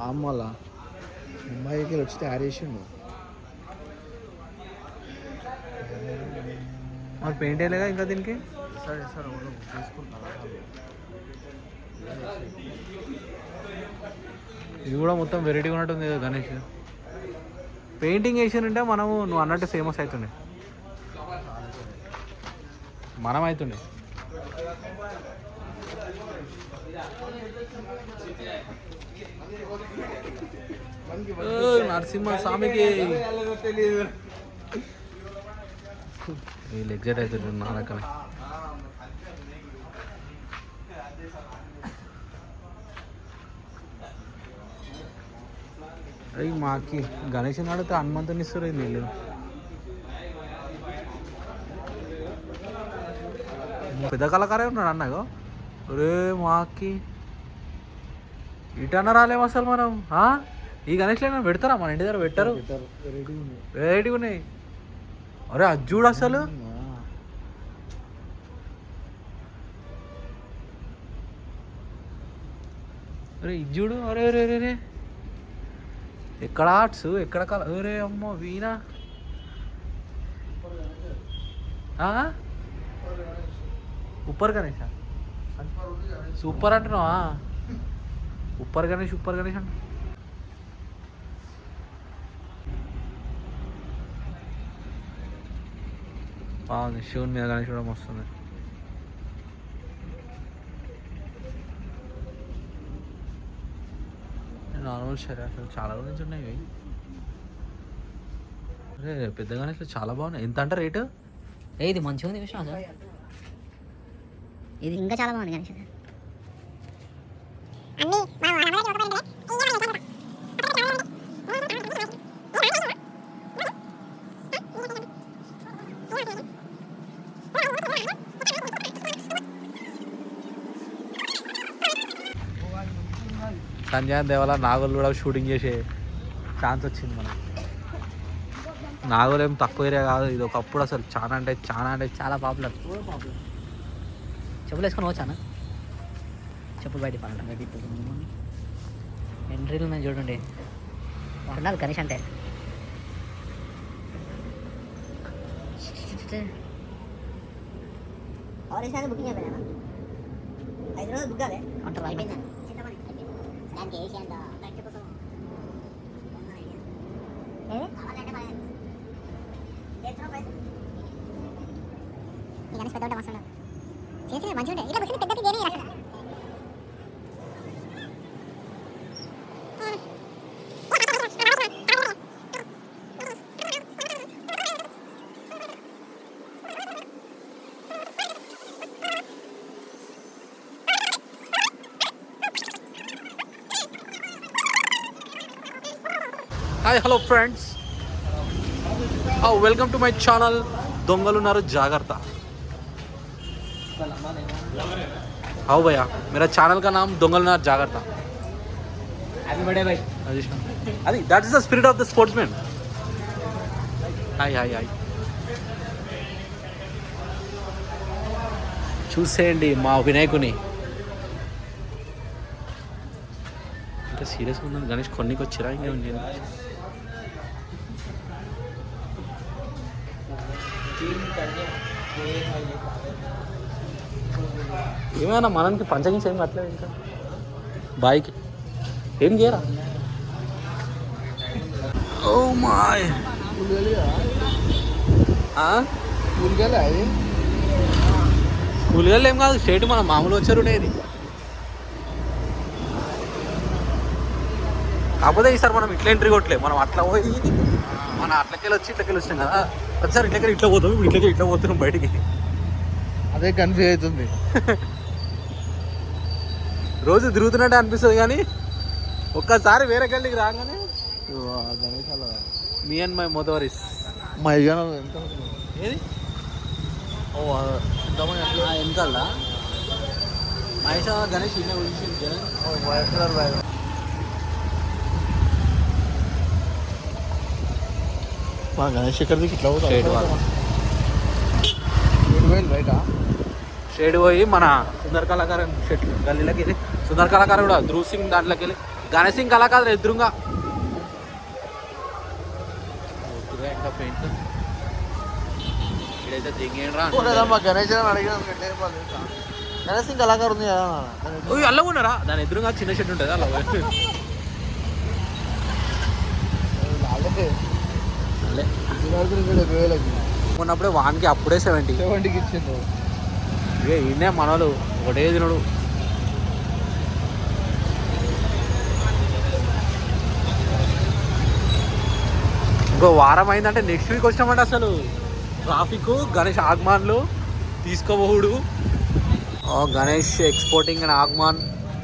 అమ్మలా ముంబైకి వచ్చి తయారు చేసిండు. మరి పెయింట్ వేయలేగా ఇంకా దీనికి. సరే సార్ తీసుకుంటాను. ఇది కూడా మొత్తం వెరైటీగా ఉన్నట్టుంది గణేష్. పెయింటింగ్ వేసానంటే మనము నువ్వు అన్నట్టు ఫేమస్ అవుతుండే, మనం అవుతుండే. నరసింహ స్వామికి వీళ్ళు ఎగ్జైట్ అవుతుండ్రు నా రకమే. అయ్యి మాకి గణేష్ అడిగితే హనుమంతుని ఇస్తారు వీళ్ళు. పెద్ద కళాకారే ఉన్నాడు అన్నగో. ఒరే మాకి ఇటన్నా రాలేము అసలు మనం. ఈ గణేష్లో ఏమైనా పెడతారా మన ఇంటి దగ్గర? పెట్టారు, వెరైటీగా ఉన్నాయి. అరే అది చూడు అసలు. అరే ఇది చూడు. అరే అరే అరే రే ఎక్కడ ఆర్ట్స్ ఎక్కడ కళ. అరే అమ్మో వీణా. ఉప్పర్ గణేష్ సూపర్ అంటున్నావా? ఉప్పర్ గణేష్ ఉప్పర్ గణేష్ అంట. బాగుంది. శివుని మీద గణేష్ కూడా వస్తుంది. నార్మల్ సరే అసలు చాలా రోజు నుంచి ఉన్నాయి. అరే పెద్ద గణేష్లు చాలా బాగున్నాయి. ఎంత అంటే రేటు? ఇది మంచిగా ఉంది విషయం అసలు. ఇది ఇంకా చాలా బాగుంది గణేష్. సంజయ్ దేవాల నాగోలు కూడా షూటింగ్ చేసే ఛాన్స్ వచ్చింది మనకి. నాగోలు ఏం తక్కువ ఏరియా కాదు ఇది. ఒకప్పుడు అసలు చాలా అంటే చాలా పాపులర్. చెప్పులు వేసుకొని వచ్చానా? చెప్పులు బయట పడ ఎంట్రీలు ఉన్నాయి చూడండి. ఉండాలి గణేష్ అంటే. బుకింగ్ అయిపోయినా 5 రోజులు బుక్ కాలే అంటారు. అయిపోయిందా? దానికి ఏసీ అంత గణేష్ పెద్ద మస్తు చేసి మంచిగా ఉంటాయి. ఇలా బుక్స్ పెద్దది చేయని అసలు. Hi hello friends, welcome to my channel దొంగలున్నారు జాగ్రత్త. हाँ भैया, मेरा चैनल का नाम दोंगलनाथ जागरता. हैप्पी बर्थडे भाई. अरे that is the spirit of the sportsman. हाय हाय हाय. చూసేయండి మా వినాయకుని. ఇంకా సీరియస్గా ఉన్నాను. గణేష్ కొన్నికి వచ్చిరా ఇంకా ఉంది. ఏమైనా మనకి పంచగించి ఏం కట్టలేదు ఇంకా బాయ్కి ఏం చేయరా. ఓ మాయ్ స్కూల్ వెళ్ళి ఏం కాదు, స్టేట్ మన మామూలు వచ్చారు ఇది. కాకపోతే ఈసారి మనం ఇట్లా ఎంట్రీ కొట్టలేదు. మనం అట్లా పోయి మన అట్లకెళ్ళి వచ్చి ఇట్లకెళ్ళి వచ్చినాం కదా. ప్రతిసారి ఇట్లకెళ్ళి ఇట్లా పోతాం, ఇట్లకెళ్ళి ఇట్లా పోతున్నాం బయటికి. అదే కన్ఫ్యూజ్ అవుతుంది. రోజు తిరుగుతున్నట్టే అనిపిస్తుంది కానీ ఒక్కసారి వేరే గల్లీకి రాగానే మీ అండ్ మై మోదవరీస్ మా ఎంత ఏది ఎంతల్లా మహేష్ గణేష్ ఇన్న గురించి మా గణేష్ ఎక్కడికి ఇట్లా బయట షేడ్ పోయి మన సుందర కళాకారు షెట్లు గల్లీలోకి వెళ్ళి సుందర కళాకారు కూడా ధ్రువ్ సింగ్ దాంట్లోకి వెళ్ళి గణేష్ ఇంకా అలా కాదు ఎదురుగా ఇంకా పెయింట్ ఇదైతే దిగేయండిరా మా గణేష్ అని అడిగినాం గణేష్ ఇంకా కళాకారు ఉంది కదా అలా ఉన్నారా దాని ఎదురుగా చిన్న షెడ్ ఉంటుంది అలా ఉన్నప్పుడే వానికి అప్పుడే 70కి ఇచ్చిండు ఇక ఈయనే మనోళ్ళు ఒకటే తినడు ఇంకో వారం అయిందంటే నెక్స్ట్ వీక్ వచ్చినామంటే అసలు ట్రాఫిక్ గణేష్ ఆగమాన్లు తీసుకోబోడు గణేష్ ఎక్స్పోర్టింగ్ అండ్ ఆగమాన్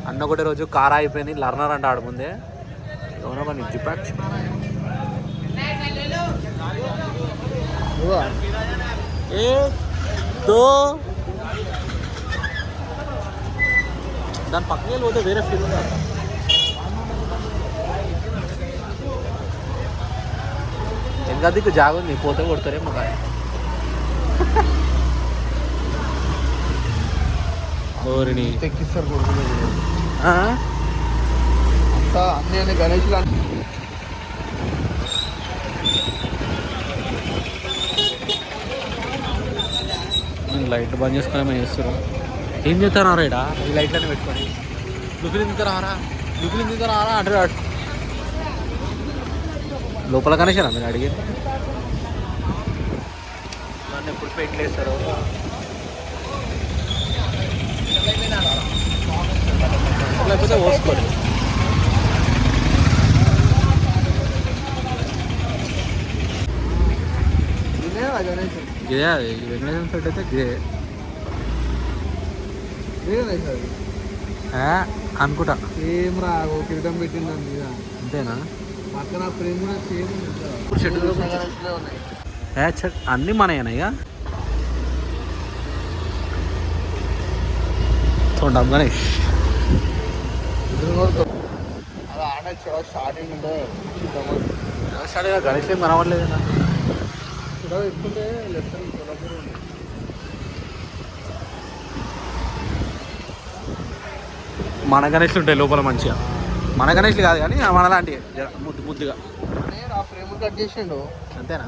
అన్న ఒకటే రోజు కార్ అయిపోయింది లర్నర్ అంటే ఆడముందే ఎవరో కానీ జిపాక్స్ దాని పక్కనే పోతే వేరే ఫీల్ ఉంది ఇంకా దిక్కు జాగుంది పోతే కొడతారేమో కానీ ఓరిని తెక్కిస్తారు కొడుకులు అంతా అన్ని గణేష్ లైట్ బంద్ చేసుకొని మేము చేస్తారు ఏం చేస్తారా రైడా ఈ లైట్లన్నీ పెట్టుకొని లుకిలు తింటారా లుకిలు తింటారా అంటారు లోపల కనేసారా మీరు అడిగేది నన్ను ఎప్పుడు పెయింట్లు వేస్తారు లేకపోతే పోసుకోండి గణేష్ ఇదే అది వెంకటేశ్వర సెట్ అయితే అనుకుంటా సేమ్ రా ఓ కిరీటం పెట్టిందండి అంతేనా పక్కన ఫ్రేమ్ కూడా సేమ్ అన్నీ మనయేనా ఇక చూడండి గణేష్ అది ఆడచ్చు స్టార్టింగ్ ఉంటే గణేష్ ఏం కనవట్లేదు చూడ ఎక్కుంటే లెఫ్ట్ మన గణేష్లు ఉంటాయి లోపల మంచిగా మన గణేష్లు కాదు కానీ మనలాంటివి ముద్దు ముద్దుగా ఆ ఫ్రేమ్ కట్ చేసిండు అంతేనా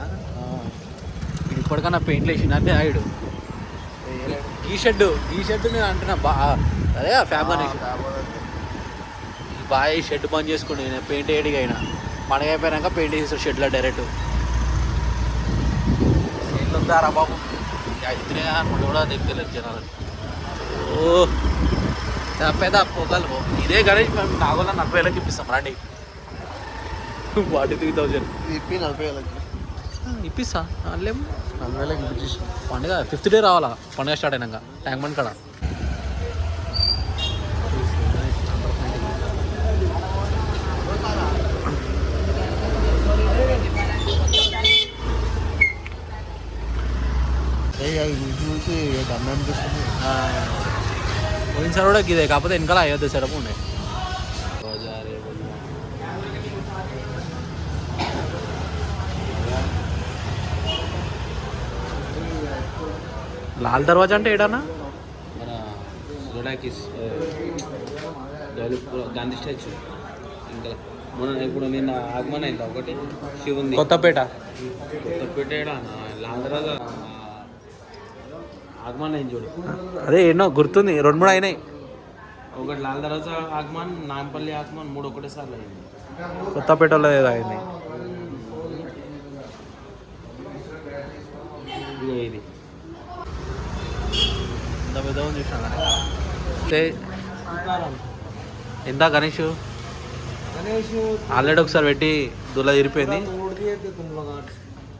ఇప్పటికన్నా పెయింట్లు వేసిండు అంతే ఆయుడు ఈ షెడ్ నేను అంటున్నా అదే ఫ్యాబ్ గణేష్ బాగా ఈ షెడ్ బంద్ చేసుకుని నేను పెయింట్ వేయడిగా అయినా మనకి అయిపోయాక పెయింట్ చేస్తాడు షెడ్లో డైరెక్ట్ సీన్లు ఉందారా బాబు ఇద్దరే అనుకుంటే కూడా దిగుతలేదు జనాలు ఓ పెద్ద పొగలు ఇదే గణేష్ మేము నాగోళ్ళ 40,000 ఇప్పిస్తాం రండి 43,000 ఇప్పి 40,000 ఇప్పిస్తా లేము 40,000 ఇప్పించేసి పండుగ 5th డే రావాలా పండుగ స్టార్ట్ అయినాక ట్యాంక్ బండ్ కాడ చూసి అన్నీ అనిపిస్తుంది పోయినసారి కూడా ఇదే కాకపోతే వెనకాల అయోధ్య సెటప్ ఉండే లాల్ దర్వాజా అంటే ఏడన్నా మన లడాకిస్ గాంధీ స్టాచ్యూ ఇంకా మన ఇప్పుడు నిన్న ఆగమన అయింది ఒకటి శివుంది కొత్తపేట లాల్ దర్వాజా ఆగమన్ అయింది చూడు అదే ఎన్నో గుర్తుంది 2-3 అయినాయి ఒకటి లాల్ దర్వాజా ఆగమన్ నాంపల్లి ఆగమన్ 3 ఒకటేసార్లు అయింది కొత్తపేటలో ఏదో అయింది ఇది ఎంత పెద్దగా చూసినా ఎంత గణేష్ ఆల్రెడీ ఒకసారి పెట్టి దుల్ల ఇరిపోయింది